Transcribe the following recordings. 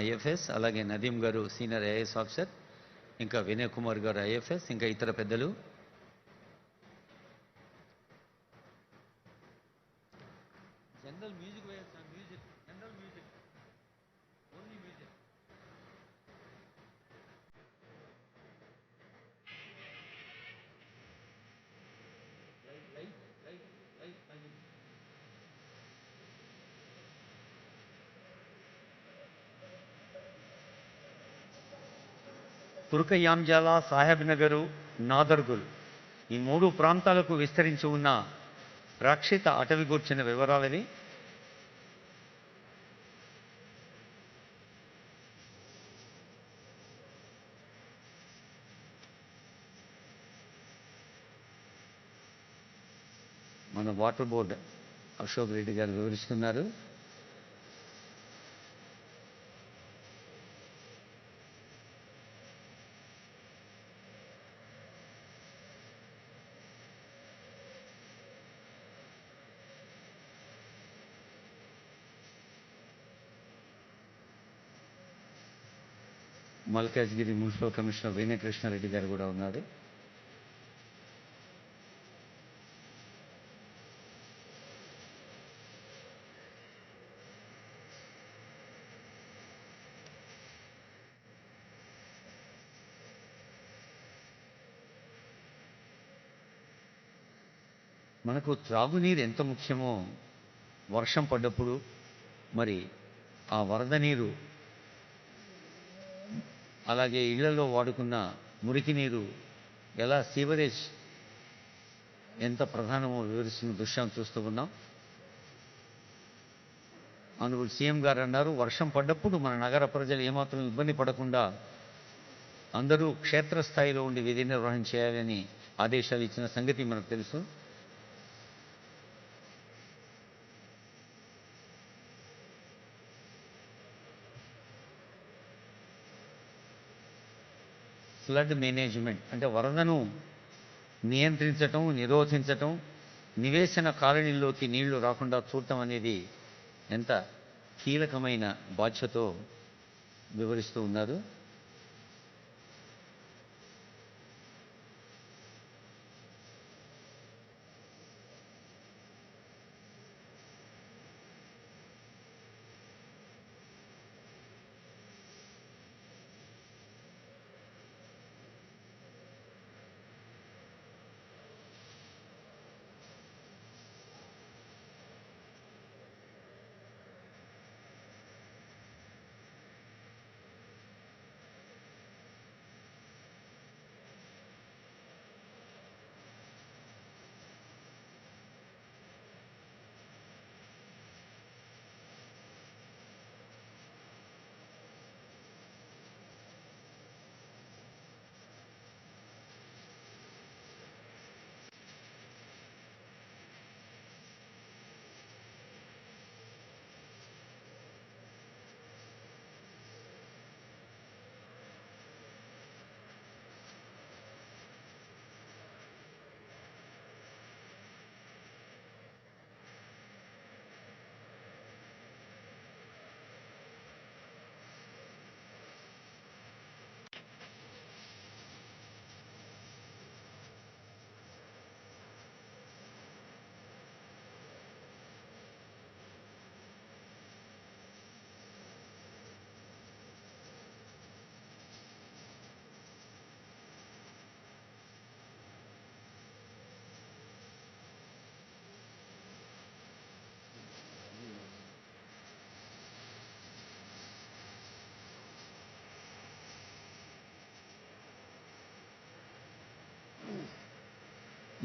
IFS, అలాగే నదీం గారు senior IAS officer, ఇంకా వినయ్ కుమార్ గారు ఐఎఫ్ఎస్, ఇంకా ఇతర పెద్దలు. General music music general music only music. Turkayamjal, Sahebnagar, Nadergul ఈ 3 ప్రాంతాలకు విస్తరించి ఉన్న రక్షిత అటవీ గూర్చిన వివరాలని మన వాటర్ బోర్డ్ అశోక్ రెడ్డి గారు వివరిస్తున్నారు. మల్కాజ్గిరి మున్సిపల్ కమిషనర్ వినయ్ కృష్ణారెడ్డి గారు కూడా ఉన్నారు. మనకు త్రాగునీరు ఎంత ముఖ్యమో వర్షం పడ్డప్పుడు మరి ఆ వరద నీరు, అలాగే ఇళ్లలో వాడుకున్న మురికి నీరు, ఎలా సీవరేజ్ ఎంత ప్రధానమో వివరిస్తున్న దృశ్యాన్ని చూస్తూ ఉన్నాం. అందుకు సీఎం గారు అన్నారు, వర్షం పడ్డప్పుడు మన నగర ప్రజలు ఏమాత్రం ఇబ్బంది పడకుండా అందరూ క్షేత్రస్థాయిలో ఉండి విధి నిర్వహణ చేయాలని ఆదేశాలు ఇచ్చిన సంగతి మనకు తెలుసు. ఫ్లడ్ మేనేజ్మెంట్ అంటే వరదను నియంత్రించటం, నిరోధించటం, నివేశన కాలనీల్లోకి నీళ్లు రాకుండా చూడటం అనేది ఎంత కీలకమైన బాధ్యతో వివరిస్తూ ఉన్నారు.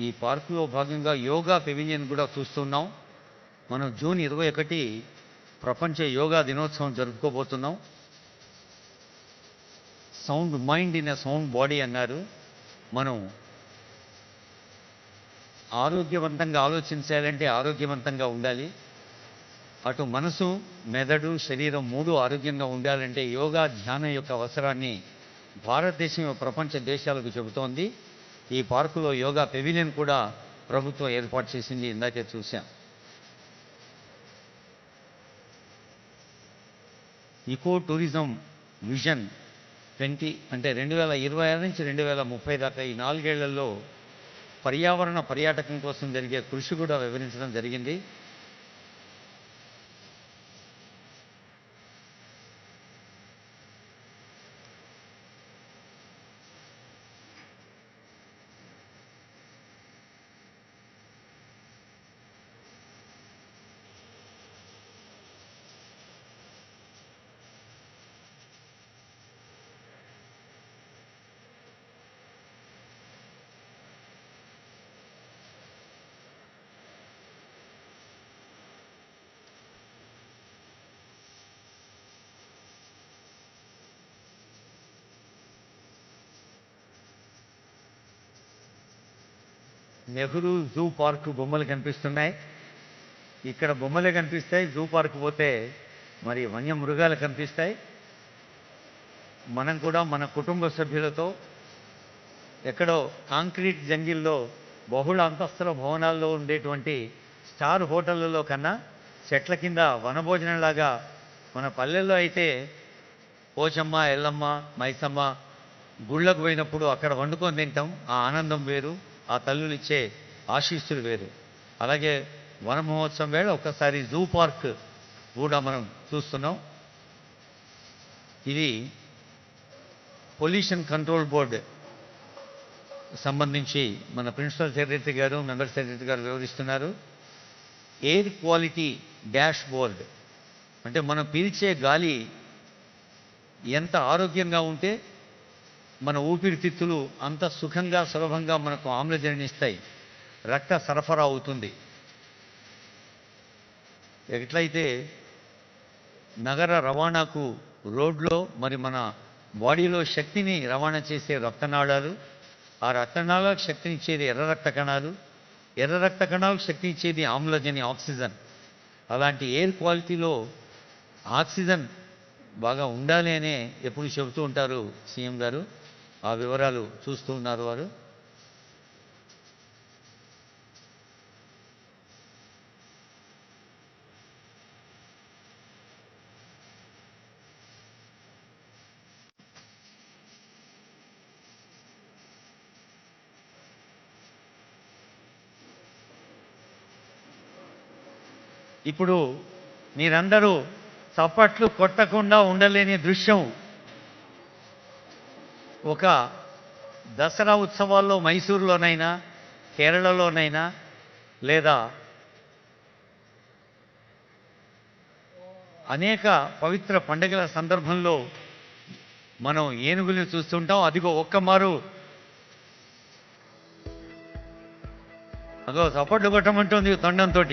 ఈ పార్కులో భాగంగా యోగా పెవిలియన్ కూడా చూస్తున్నాం. మనం జూన్ 21 ప్రపంచ యోగా దినోత్సవం జరుపుకోబోతున్నాం. Sound mind in a sound body అన్నారు. మనం ఆరోగ్యవంతంగా ఆలోచించాలంటే ఆరోగ్యవంతంగా ఉండాలి. అటు మనసు, మెదడు, శరీరం 3 ఆరోగ్యంగా ఉండాలంటే యోగా, ధ్యానం యొక్క అవసరాన్ని భారతదేశం ప్రపంచ దేశాలకు చెబుతోంది. ఈ పార్కులో యోగా పెవిలియన్ కూడా ప్రభుత్వం ఏర్పాటు చేసింది, ఇందాకే చూశాం. ఈకో టూరిజం విజన్ 2026 నుంచి 2030 దాకా ఈ 4 ఏళ్లలో పర్యావరణ పర్యాటకం కోసం జరిగే కృషి కూడా వివరించడం జరిగింది. నెహ్రూ జూ పార్క్ బొమ్మలు కనిపిస్తున్నాయి. ఇక్కడ బొమ్మలే కనిపిస్తాయి. జూ పార్క్ పోతే మరి వన్యమృగాలు కనిపిస్తాయి. మనం కూడా మన కుటుంబ సభ్యులతో ఎక్కడో కాంక్రీట్ జంగిల్లో బహుళ అంతస్తుల భవనాల్లో ఉండేటువంటి స్టార్ హోటళ్లలో కన్నా చెట్ల కింద వనభోజనంలాగా మన పల్లెల్లో అయితే పోచమ్మ, ఎల్లమ్మ, మైసమ్మ గుళ్ళకు పోయినప్పుడు అక్కడ వండుకొని తింటాం. ఆ ఆనందం వేరు, ఆ తల్లులు ఇచ్చే ఆశీస్సులు వేరు. అలాగే వన మహోత్సవం వేళ ఒక్కసారి జూ పార్క్ కూడా మనం చూస్తున్నాం. ఇది పొల్యూషన్ కంట్రోల్ బోర్డు సంబంధించి మన ప్రిన్సిపల్ సెక్రటరీ గారు, మెంబర్ సెక్రటరీ గారు వివరిస్తున్నారు. ఎయిర్ క్వాలిటీ డాష్ బోర్డ్ అంటే మనం పీల్చే గాలి ఎంత ఆరోగ్యంగా ఉంటే మన ఊపిరితిత్తులు అంత సుఖంగా సులభంగా మనకు ఆమ్లజనిని ఇస్తాయి, రక్త సరఫరా అవుతుంది. ఎట్లయితే నగర రవాణాకు రోడ్లో మరి మన బాడీలో శక్తిని రవాణా చేసే రక్తనాళాలు, ఆ రక్తనాళాలకు శక్తినిచ్చేది ఎర్ర రక్త కణాలు, ఎర్ర రక్త కణాలకు శక్తినిచ్చేది ఆమ్లజని, ఆక్సిజన్. అలాంటి ఎయిర్ క్వాలిటీలో ఆక్సిజన్ బాగా ఉండాలి అనే ఎప్పుడు చెబుతూ ఉంటారు సీఎం గారు. ఆ వివరాలు చూస్తూ ఉన్నారు వారు. ఇప్పుడు మీరందరూ చప్పట్లు కొట్టకుండా ఉండలేని దృశ్యం ఒక దసరా ఉత్సవాల్లో మైసూరులోనైనా, కేరళలోనైనా, లేదా అనేక పవిత్ర పండుగల సందర్భంలో మనం ఏనుగుల్ని చూస్తుంటాం. అదిగో ఒక్కమారు అదో చప్పట్లు కొట్టమంటుంది తొండంతో.